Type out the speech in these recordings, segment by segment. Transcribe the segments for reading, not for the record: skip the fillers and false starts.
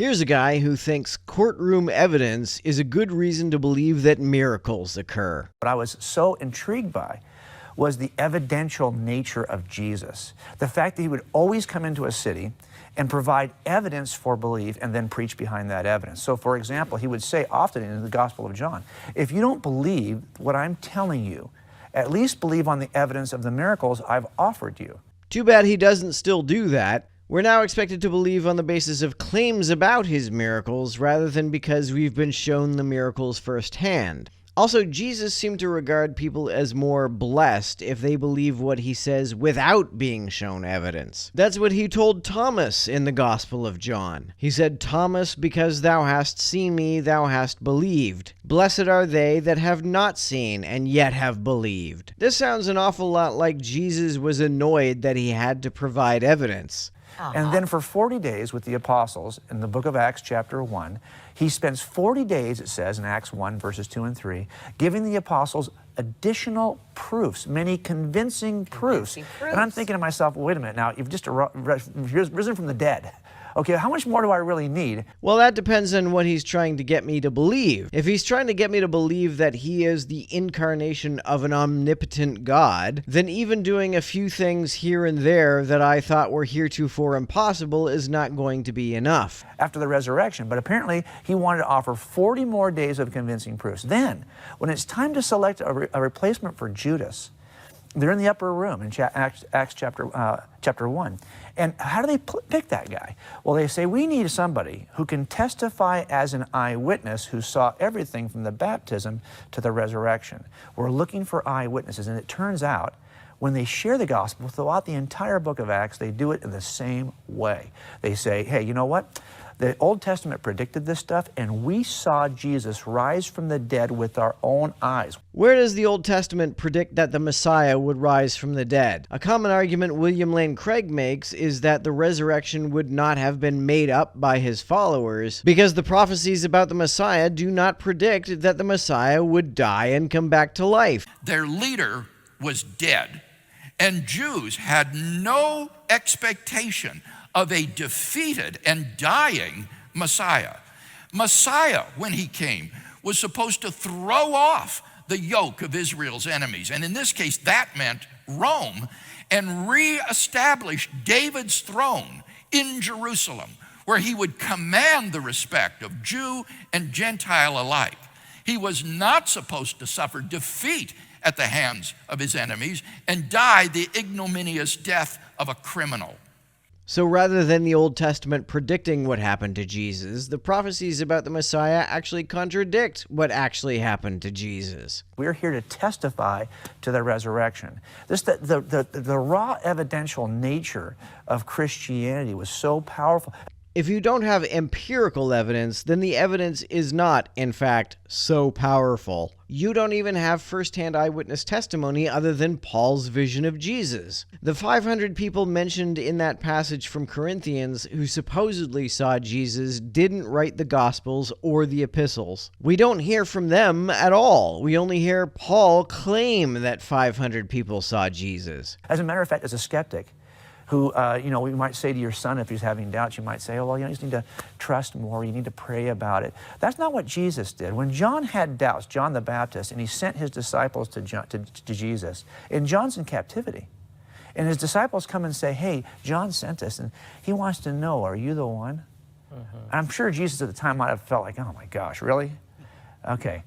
Here's a guy who thinks courtroom evidence is a good reason to believe that miracles occur. What I was so intrigued by was the evidential nature of Jesus. The fact that he would always come into a city and provide evidence for belief and then preach behind that evidence. So for example, he would say often in the Gospel of John, if you don't believe what I'm telling you, at least believe on the evidence of the miracles I've offered you. Too bad he doesn't still do that. We're now expected to believe on the basis of claims about his miracles rather than because we've been shown the miracles firsthand. Also, Jesus seemed to regard people as more blessed if they believe what he says without being shown evidence. That's what he told Thomas in the Gospel of John. He said, "Thomas, because thou hast seen me, thou hast believed. Blessed are they that have not seen and yet have believed." This sounds an awful lot like Jesus was annoyed that he had to provide evidence. And then for 40 days with the apostles in the book of Acts chapter 1, he spends 40 days, it says in Acts 1 verses 2 and 3, giving the apostles additional proofs, many convincing proofs. And I'm thinking to myself, wait a minute, now you've just risen from the dead. Okay, how much more do I really need? Well, that depends on what he's trying to get me to believe. If he's trying to get me to believe that he is the incarnation of an omnipotent God, then even doing a few things here and there that I thought were heretofore impossible is not going to be enough. After the resurrection, but apparently he wanted to offer 40 more days of convincing proofs. Then, when it's time to select a replacement for Judas, they're in the upper room in Acts chapter 1. And how do they pick that guy? Well, they say, we need somebody who can testify as an eyewitness who saw everything from the baptism to the resurrection. We're looking for eyewitnesses. And it turns out, when they share the gospel throughout the entire book of Acts, they do it in the same way. They say, hey, you know what? The Old Testament predicted this stuff, and we saw Jesus rise from the dead with our own eyes. Where does the Old Testament predict that the Messiah would rise from the dead? A common argument William Lane Craig makes is that the resurrection would not have been made up by his followers because the prophecies about the Messiah do not predict that the Messiah would die and come back to life. Their leader was dead, and Jews had no expectation of a defeated and dying Messiah. Messiah, when he came, was supposed to throw off the yoke of Israel's enemies. And in this case, that meant Rome, and reestablish David's throne in Jerusalem, where he would command the respect of Jew and Gentile alike. He was not supposed to suffer defeat at the hands of his enemies and die the ignominious death of a criminal. So rather than the Old Testament predicting what happened to Jesus, the prophecies about the Messiah actually contradict what actually happened to Jesus. We're here to testify to the resurrection. The raw evidential nature of Christianity was so powerful. If you don't have empirical evidence, then the evidence is not, in fact, so powerful. You don't even have first-hand eyewitness testimony other than Paul's vision of Jesus. The 500 people mentioned in that passage from Corinthians who supposedly saw Jesus didn't write the Gospels or the epistles. We don't hear from them at all. We only hear Paul claim that 500 people saw Jesus. As a matter of fact, as a skeptic, who, we might say to your son if he's having doubts, you might say, oh, well, you just need to trust more, you need to pray about it. That's not what Jesus did. When John had doubts, John the Baptist, and he sent his disciples to Jesus, and John's in captivity. And his disciples come and say, hey, John sent us, and he wants to know, are you the one? I'm sure Jesus at the time might have felt like, oh my gosh, really? Okay.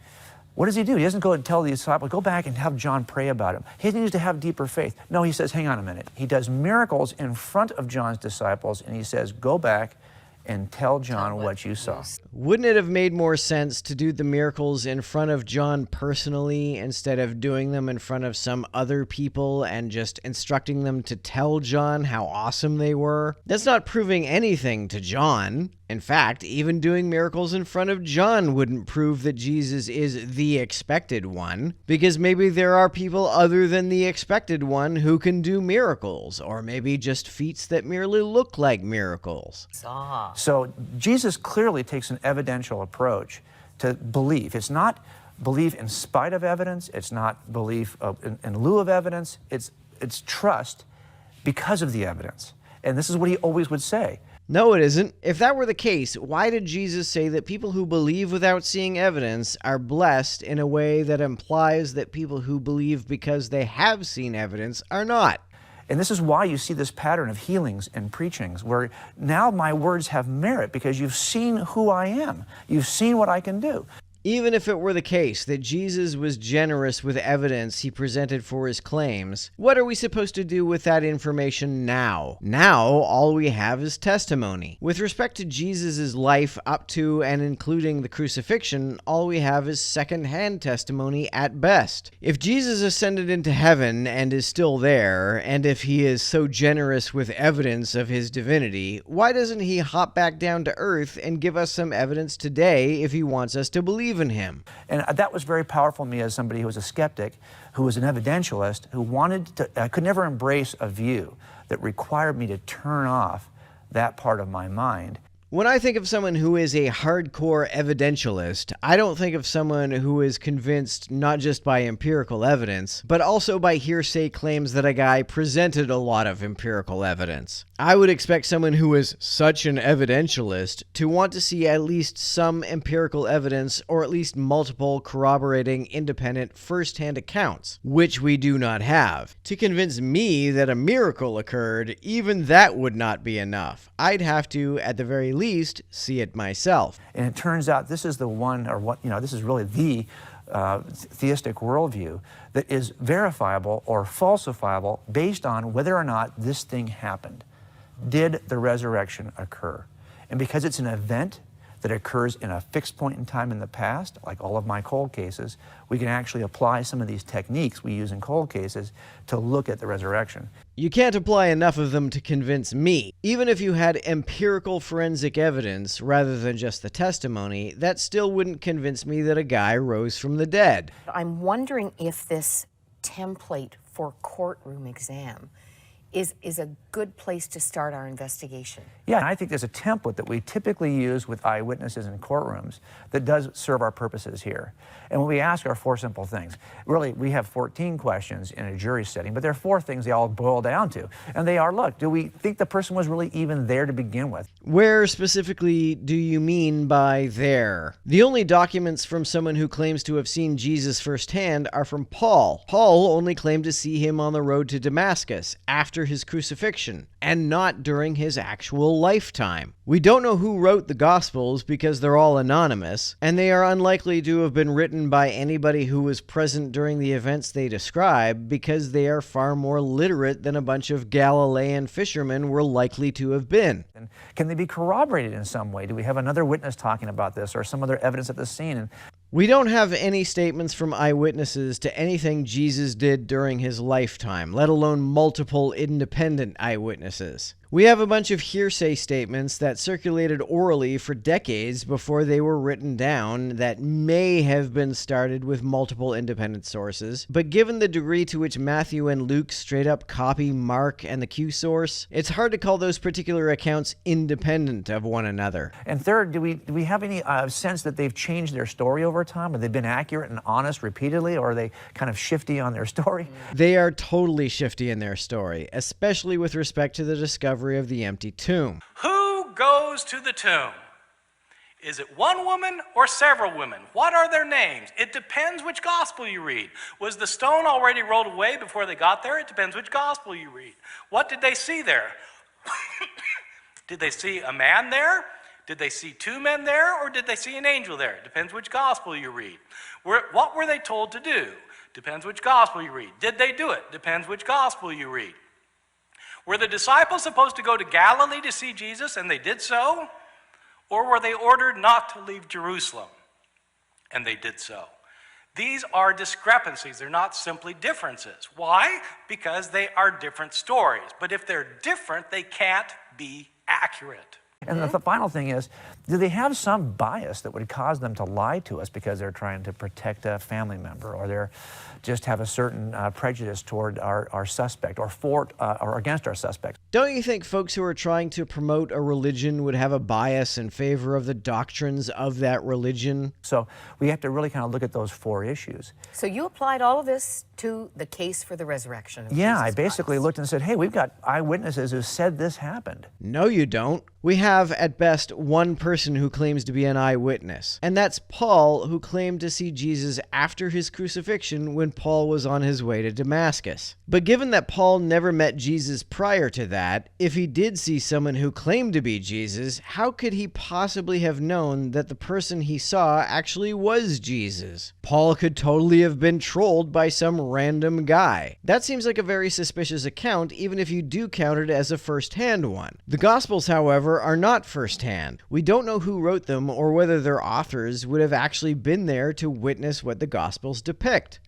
What does he do? He doesn't go and tell the disciples, go back and have John pray about him. He needs to have deeper faith. No, he says, hang on a minute. He does miracles in front of John's disciples, and he says, go back and tell John what you saw. Wouldn't it have made more sense to do the miracles in front of John personally instead of doing them in front of some other people and just instructing them to tell John how awesome they were? That's not proving anything to John. In fact, even doing miracles in front of John wouldn't prove that Jesus is the expected one, because maybe there are people other than the expected one who can do miracles, or maybe just feats that merely look like miracles. So Jesus clearly takes an evidential approach to belief. It's not belief in spite of evidence. It's not belief in lieu of evidence. It's trust because of the evidence. And this is what he always would say. No, it isn't. If that were the case, why did Jesus say that people who believe without seeing evidence are blessed in a way that implies that people who believe because they have seen evidence are not? And this is why you see this pattern of healings and preachings, where now my words have merit because you've seen who I am. You've seen what I can do. Even if it were the case that Jesus was generous with evidence he presented for his claims, what are we supposed to do with that information now? Now, all we have is testimony. With respect to Jesus' life up to and including the crucifixion, all we have is second-hand testimony at best. If Jesus ascended into heaven and is still there, and if he is so generous with evidence of his divinity, why doesn't he hop back down to earth and give us some evidence today if he wants us to believe in him? And that was very powerful to me as somebody who was a skeptic, who was an evidentialist, who wanted to, could never embrace a view that required me to turn off that part of my mind. When I think of someone who is a hardcore evidentialist, I don't think of someone who is convinced not just by empirical evidence, but also by hearsay claims that a guy presented a lot of empirical evidence. I would expect someone who is such an evidentialist to want to see at least some empirical evidence, or at least multiple corroborating independent first-hand accounts, which we do not have. To convince me that a miracle occurred, even that would not be enough. I'd have to, at the very least, see it myself. And it turns out this is the one, or what, this is really the theistic worldview that is verifiable or falsifiable based on whether or not this thing happened. Did the resurrection occur? And because it's an event that occurs in a fixed point in time in the past, like all of my cold cases, we can actually apply some of these techniques we use in cold cases to look at the resurrection. You can't apply enough of them to convince me. Even if you had empirical forensic evidence rather than just the testimony, that still wouldn't convince me that a guy rose from the dead. I'm wondering if this template for courtroom exam is a good place to start our investigation. Yeah, and I think there's a template that we typically use with eyewitnesses in courtrooms that does serve our purposes here. And what we ask are 4 simple things. Really, we have 14 questions in a jury setting, but there are 4 things they all boil down to. And they are, look, do we think the person was really even there to begin with? Where specifically do you mean by there? The only documents from someone who claims to have seen Jesus firsthand are from Paul. Paul only claimed to see him on the road to Damascus after his crucifixion, and not during his actual lifetime. We don't know who wrote the Gospels because they're all anonymous, and they are unlikely to have been written by anybody who was present during the events they describe because they are far more literate than a bunch of Galilean fishermen were likely to have been. And can they be corroborated in some way? Do we have another witness talking about this or some other evidence at the scene? And we don't have any statements from eyewitnesses to anything Jesus did during his lifetime, let alone multiple independent eyewitnesses. We have a bunch of hearsay statements that circulated orally for decades before they were written down that may have been started with multiple independent sources, but given the degree to which Matthew and Luke straight up copy Mark and the Q source, it's hard to call those particular accounts independent of one another. And third, do we have any sense that they've changed their story over time? Have they been accurate and honest repeatedly, or are they kind of shifty on their story? They are totally shifty in their story, especially with respect to the discovery of the empty tomb. Who goes to the tomb? Is it one woman or several women? What are their names? It depends which gospel you read. Was the stone already rolled away before they got there? It depends which gospel you read. What did they see there? Did they see a man there? Did they see 2 men there? Or did they see an angel there? It depends which gospel you read. What were they told to do? Depends which gospel you read. Did they do it? Depends which gospel you read. Were the disciples supposed to go to Galilee to see Jesus, and they did so? Or were they ordered not to leave Jerusalem, and they did so? These are discrepancies. They're not simply differences. Why? Because they are different stories. But if they're different, they can't be accurate. And the final thing is, do they have some bias that would cause them to lie to us because they're trying to protect a family member, or they're just have a certain prejudice toward our suspect, or or against our suspect? Don't you think folks who are trying to promote a religion would have a bias in favor of the doctrines of that religion? So we have to really kind of look at those 4 issues. So you applied all of this to the case for the resurrection of Yeah, Jesus I basically Christ. looked and said, hey, we've got eyewitnesses who said this happened. No, you don't. We have, at best, one person who claims to be an eyewitness, and that's Paul, who claimed to see Jesus after his crucifixion when Paul was on his way to Damascus. But given that Paul never met Jesus prior to that, if he did see someone who claimed to be Jesus, how could he possibly have known that the person he saw actually was Jesus? Paul could totally have been trolled by some random guy. That seems like a very suspicious account, even if you do count it as a first-hand one. The Gospels, however, are not first-hand. We don't know who wrote them or whether their authors would have actually been there to witness what the Gospels depict.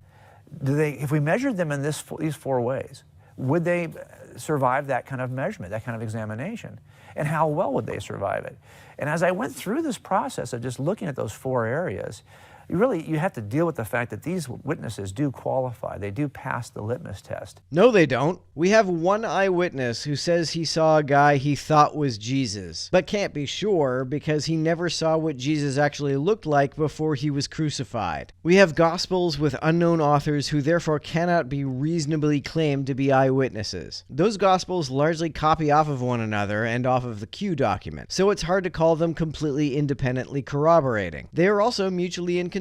If we measured them in these 4 ways, would they survive that kind of measurement, that kind of examination? And how well would they survive it? And as I went through this process of just looking at those 4 areas, you have to deal with the fact that these witnesses do qualify. They do pass the litmus test. No, they don't. We have one eyewitness who says he saw a guy he thought was Jesus, but can't be sure because he never saw what Jesus actually looked like before he was crucified. We have Gospels with unknown authors who therefore cannot be reasonably claimed to be eyewitnesses. Those Gospels largely copy off of one another and off of the Q document, so it's hard to call them completely independently corroborating. They are also mutually inconsistent,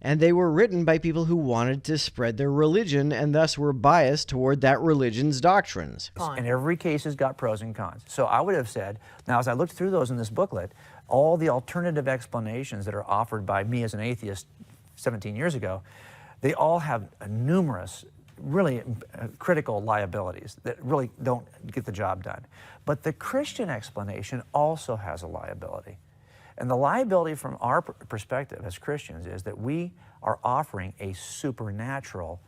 and they were written by people who wanted to spread their religion and thus were biased toward that religion's doctrines. And every case has got pros and cons. So I would have said, now as I looked through those in this booklet, all the alternative explanations that are offered by me as an atheist 17 years ago, they all have numerous really critical liabilities that really don't get the job done. But the Christian explanation also has a liability. And the liability from our perspective as Christians is that we are offering a supernatural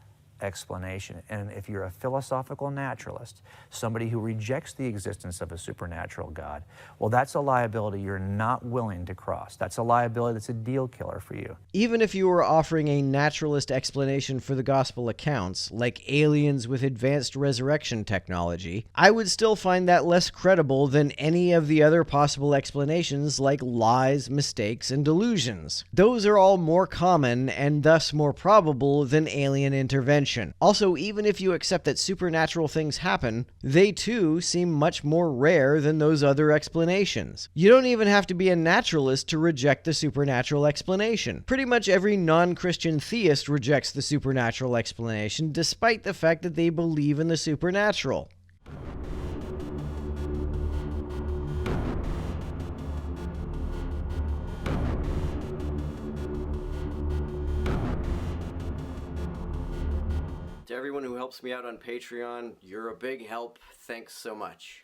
explanation. And if you're a philosophical naturalist, somebody who rejects the existence of a supernatural God, well, that's a liability you're not willing to cross. That's a liability that's a deal killer for you. Even if you were offering a naturalist explanation for the gospel accounts, like aliens with advanced resurrection technology, I would still find that less credible than any of the other possible explanations like lies, mistakes, and delusions. Those are all more common and thus more probable than alien intervention. Also, even if you accept that supernatural things happen, they too seem much more rare than those other explanations. You don't even have to be a naturalist to reject the supernatural explanation. Pretty much every non-Christian theist rejects the supernatural explanation, despite the fact that they believe in the supernatural. To everyone who helps me out on Patreon, you're a big help. Thanks so much.